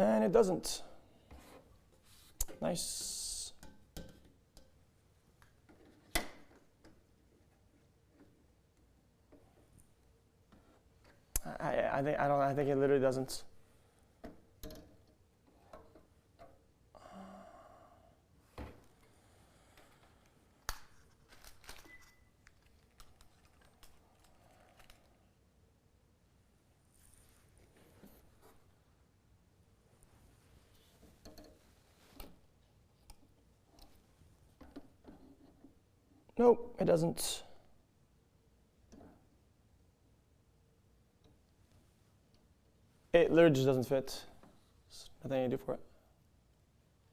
And it doesn't. Nice. I think it literally doesn't. Nope, it doesn't. It literally just doesn't fit. There's nothing I can do for it.